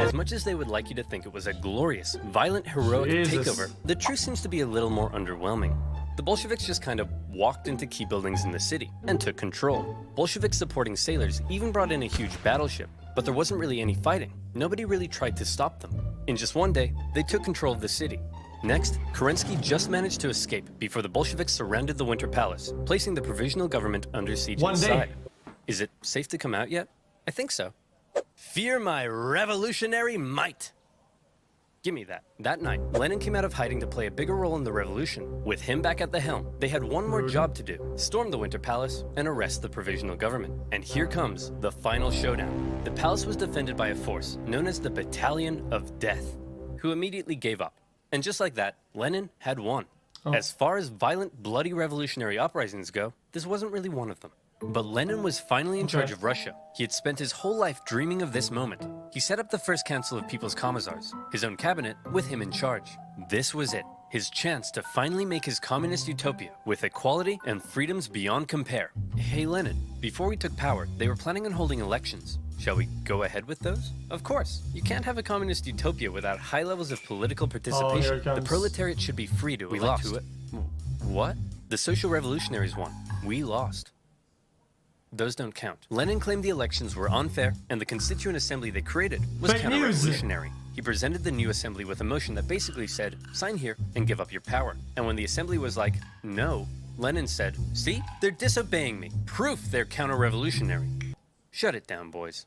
As much as they would like you to think it was a glorious, violent, heroic takeover, the truth seems to be a little more underwhelming. The Bolsheviks just kind of walked into key buildings in the city and took control. Bolshevik supporting sailors even brought in a huge battleship, but there wasn't really any fighting. Nobody really tried to stop them. In just one day, they took control of the city. Next, Kerensky just managed to escape before the Bolsheviks surrounded the Winter Palace, placing the provisional government under siege inside. Is it safe to come out yet? I think so. Fear my revolutionary might! Gimme that. That night, Lenin came out of hiding to play a bigger role in the revolution. With him back at the helm, they had one more job to do: storm the Winter Palace and arrest the provisional government. And here comes the final showdown. The palace was defended by a force known as the Battalion of Death, who immediately gave up. And just like that, Lenin had won. As far as violent, bloody revolutionary uprisings go, this wasn't really one of them. But Lenin was finally in charge of Russia. He had spent his whole life dreaming of this moment. He set up the first Council of People's Commissars, his own cabinet, with him in charge. This was it, his chance to finally make his communist utopia with equality and freedoms beyond compare. Hey Lenin, before we took power, they were planning on holding elections. Shall we go ahead with those? Of course. You can't have a communist utopia without high levels of political participation. The proletariat should be free to elect who it. What? The social revolutionaries won. We lost. Those don't count. Lenin claimed the elections were unfair, and the Constituent Assembly they created was counter-revolutionary. He presented the new assembly with a motion that basically said, sign here and give up your power. And when the assembly was like, no, Lenin said, see, they're disobeying me. Proof they're counter-revolutionary. Shut it down, boys.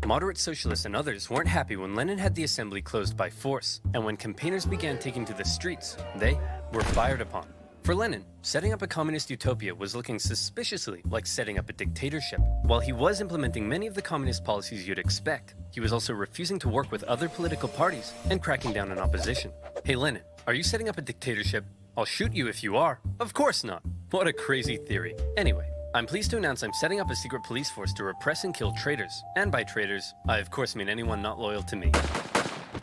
Moderate socialists and others weren't happy when Lenin had the assembly closed by force, and when campaigners began taking to the streets, they were fired upon. For Lenin, setting up a communist utopia was looking suspiciously like setting up a dictatorship. While he was implementing many of the communist policies you'd expect, he was also refusing to work with other political parties and cracking down on opposition. Hey Lenin, are you setting up a dictatorship? I'll shoot you if you are. Of course not. What a crazy theory. Anyway, I'm pleased to announce I'm setting up a secret police force to repress and kill traitors. And by traitors, I of course mean anyone not loyal to me.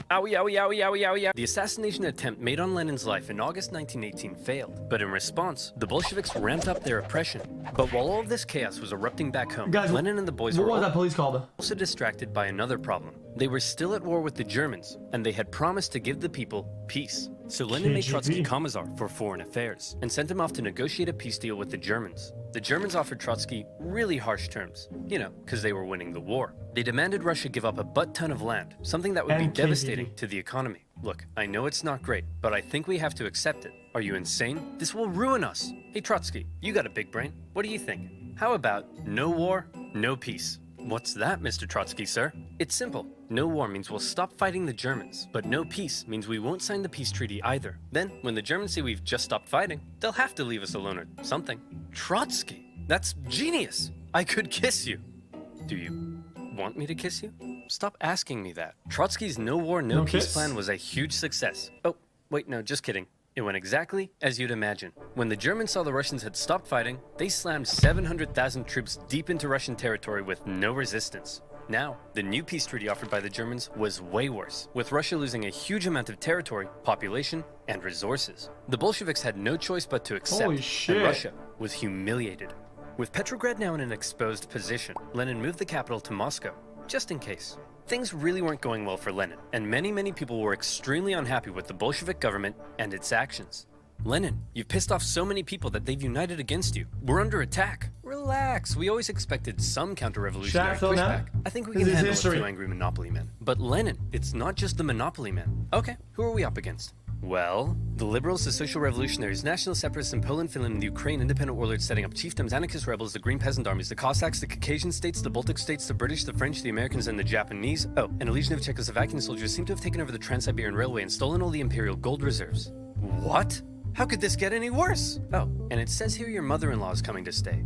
Owie, owie, owie, owie, owie. The assassination attempt made on Lenin's life in August 1918 failed, but in response, the Bolsheviks ramped up their oppression. But while all of this chaos was erupting back home,
Guys,
Lenin and the boys
what
were
was that police called?
also distracted by another problem. They were still at war with the Germans, and they had promised to give the people peace. So Lenin made Trotsky Commissar for Foreign Affairs and sent him off to negotiate a peace deal with the Germans. The Germans offered Trotsky really harsh terms, you know, because they were winning the war. They demanded Russia give up a butt-ton of land, something that would be devastating to the economy. Look, I know it's not great, but I think we have to accept it. Are you insane? This will ruin us. Hey Trotsky, you got a big brain. What do you think? How about no war, no peace? What's that, Mr. Trotsky, sir? It's simple. No war means we'll stop fighting the Germans, but no peace means we won't sign the peace treaty either. Then, when the Germans say we've just stopped fighting, they'll have to leave us alone or something. Trotsky, that's genius. I could kiss you. Do you want me to kiss you? Stop asking me that. Trotsky's no war, no peace plan was a huge success. Oh, wait, no, just kidding. It went exactly as you'd imagine. When the Germans saw the Russians had stopped fighting, they slammed 700,000 troops deep into Russian territory with no resistance. Now, the new peace treaty offered by the Germans was way worse, with Russia losing a huge amount of territory, population, and resources. The Bolsheviks had no choice but to accept, and Russia was humiliated. With Petrograd now in an exposed position, Lenin moved the capital to Moscow, just in case. Things really weren't going well for Lenin, and many people were extremely unhappy with the Bolshevik government and its actions. Lenin, you've pissed off so many people that they've united against you. We're under attack. Relax, we always expected some counter-revolutionary pushback. I think we can handle a few angry Monopoly men. But Lenin, it's not just the Monopoly men. Okay, who are we up against? Well, the liberals, the social revolutionaries, national separatists in Poland, Finland, and the Ukraine, independent warlords setting up chiefdoms, anarchist rebels, the Green Peasant armies, the Cossacks, the Caucasian states, the Baltic states, the British, the French, the Americans, and the Japanese. Oh, and a legion of Czechoslovakian soldiers seem to have taken over the Trans-Siberian Railway and stolen all the imperial gold reserves. What? How could this get any worse? Oh, and it says here your mother-in-law is coming to stay.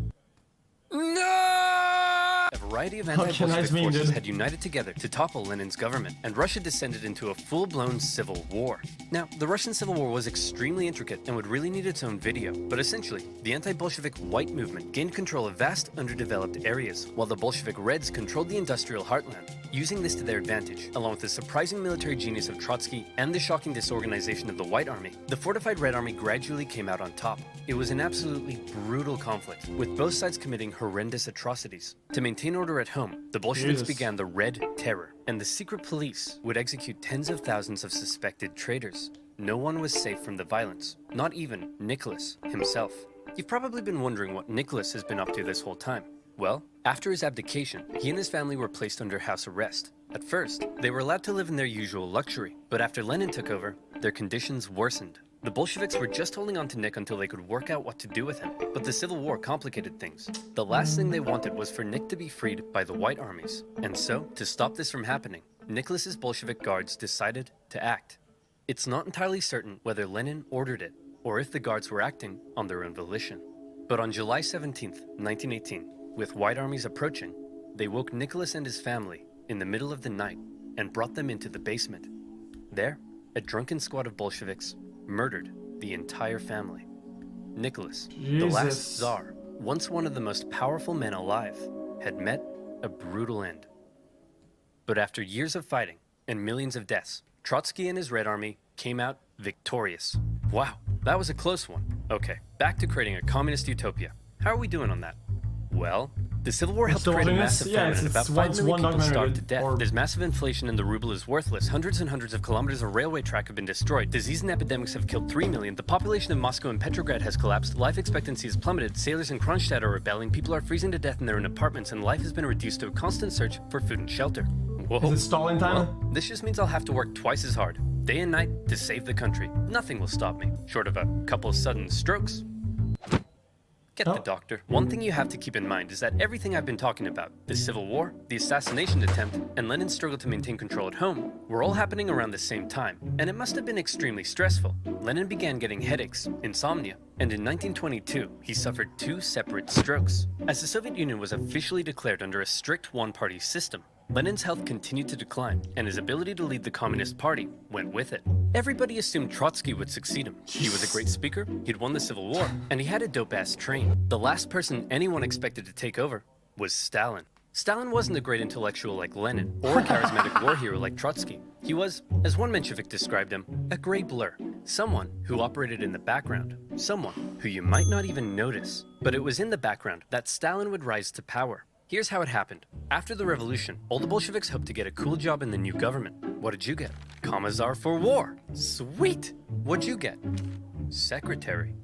No! A variety of anti-Bolshevik forces had united together to topple Lenin's government, and Russia descended into a full-blown civil war. Now, the Russian Civil War was extremely intricate and would really need its own video, but essentially, the anti-Bolshevik white movement gained control of vast, underdeveloped areas, while the Bolshevik Reds controlled the industrial heartland. Using this to their advantage, along with the surprising military genius of Trotsky and the shocking disorganization of the White Army, the fortified Red Army gradually came out on top. It was an absolutely brutal conflict, with both sides committing horrendous atrocities. To maintain order at home, the Bolsheviks began the Red Terror, and the secret police would execute tens of thousands of suspected traitors. No one was safe from the violence, not even Nicholas himself. You've probably been wondering what Nicholas has been up to this whole time. Well, after his abdication, he and his family were placed under house arrest. At first, they were allowed to live in their usual luxury, but after Lenin took over, their conditions worsened. The Bolsheviks were just holding on to Nick until they could work out what to do with him, but the Civil War complicated things. The last thing they wanted was for Nick to be freed by the White Armies, and so, to stop this from happening, Nicholas's Bolshevik guards decided to act. It's not entirely certain whether Lenin ordered it or if the guards were acting on their own volition. But on July 17th, 1918, with White armies approaching, they woke Nicholas and his family in the middle of the night and brought them into the basement. There, a drunken squad of Bolsheviks murdered the entire family. Nicholas, the last Tsar, once one of the most powerful men alive, had met a brutal end. But after years of fighting and millions of deaths, Trotsky and his Red Army came out victorious. Wow, that was a close one. Okay, back to creating a communist utopia. How are we doing on that? Well, the Civil War helped create a massive famine and about 5 million people starved to death. There's massive inflation and the ruble is worthless. Hundreds and hundreds of kilometers of railway track have been destroyed. Disease and epidemics have killed 3 million. The population of Moscow and Petrograd has collapsed. Life expectancy has plummeted. Sailors in Kronstadt are rebelling. People are freezing to death in their own apartments, and life has been reduced to a constant search for food and shelter. Whoa.
Is it Stalin time?
Well, this just means I'll have to work twice as hard, day and night, to save the country. Nothing will stop me, short of a couple of sudden strokes. Get the doctor. One thing you have to keep in mind is that everything I've been talking about, the Civil War, the assassination attempt, and Lenin's struggle to maintain control at home, were all happening around the same time, and it must have been extremely stressful. Lenin began getting headaches, insomnia, and in 1922, he suffered 2 separate strokes. As the Soviet Union was officially declared under a strict one-party system, Lenin's health continued to decline, and his ability to lead the Communist Party went with it. Everybody assumed Trotsky would succeed him. He was a great speaker, he'd won the Civil War, and he had a dope-ass train. The last person anyone expected to take over was Stalin. Stalin wasn't a great intellectual like Lenin, or a charismatic war hero like Trotsky. He was, as one Menshevik described him, a gray blur. Someone who operated in the background. Someone who you might not even notice. But it was in the background that Stalin would rise to power. Here's how it happened. After the revolution, all the Bolsheviks hoped to get a cool job in the new government. What did you get? Commissar for War. Sweet! What'd you get? Secretary.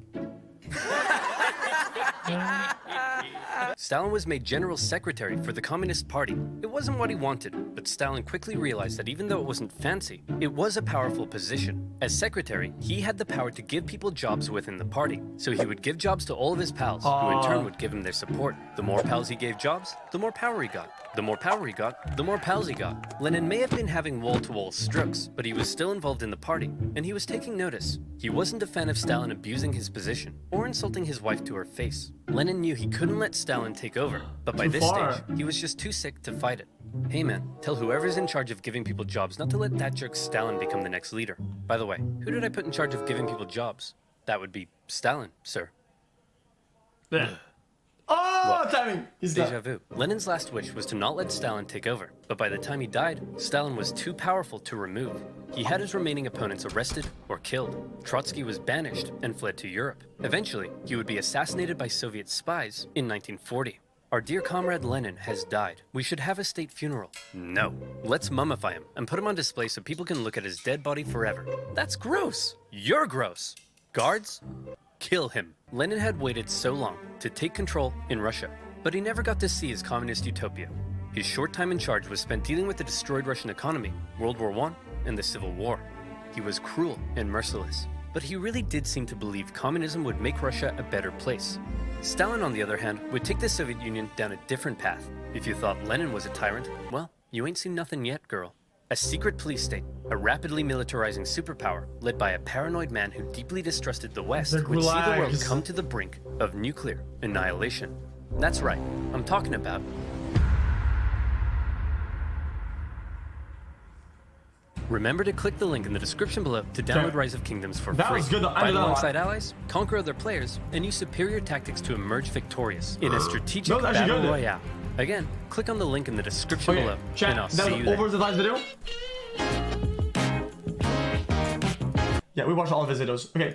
Stalin was made general secretary for the Communist Party. It wasn't what he wanted, but Stalin quickly realized that even though it wasn't fancy, it was a powerful position. As secretary, he had the power to give people jobs within the party. So he would give jobs to all of his pals, who in turn would give him their support. The more pals he gave jobs, the more power he got. The more power he got, the more pals he got. Lenin may have been having wall-to-wall strokes, but he was still involved in the party, and he was taking notice. He wasn't a fan of Stalin abusing his position, or insulting his wife to her face. Lenin knew he couldn't let Stalin take over, but by this stage, he was just too sick to fight it. Hey man, tell whoever's in charge of giving people jobs not to let that jerk Stalin become the next leader. By the way, who did I put in charge of giving people jobs? That would be Stalin, sir.
Yeah. Oh,
what?
Timing! He's
Deja vu. Lenin's last wish was to not let Stalin take over, but by the time he died, Stalin was too powerful to remove. He had his remaining opponents arrested or killed. Trotsky was banished and fled to Europe. Eventually, he would be assassinated by Soviet spies in 1940. Our dear comrade Lenin has died. We should have a state funeral. No. Let's mummify him and put him on display so people can look at his dead body forever. That's gross. You're gross. Guards? Kill him. Lenin had waited so long to take control in Russia, but he never got to see his communist utopia. His short time in charge was spent dealing with the destroyed Russian economy, World War I, and the Civil War. He was cruel and merciless, but he really did seem to believe communism would make Russia a better place. Stalin, on the other hand, would take the Soviet Union down a different path. If you thought Lenin was a tyrant, well, you ain't seen nothing yet, girl. A secret police state, a rapidly militarizing superpower led by a paranoid man who deeply distrusted the West, would see the world come to the brink of nuclear annihilation. That's right, I'm talking about... Remember to click the link in the description below to download Rise of Kingdoms for free.
That was good.
Fight alongside allies, conquer other players, and use superior tactics to emerge victorious in a strategic battle royale. Again, click on the link in the description below, and I'll see you there.
OverSimplified video? Yeah, we watched all of his videos. Okay.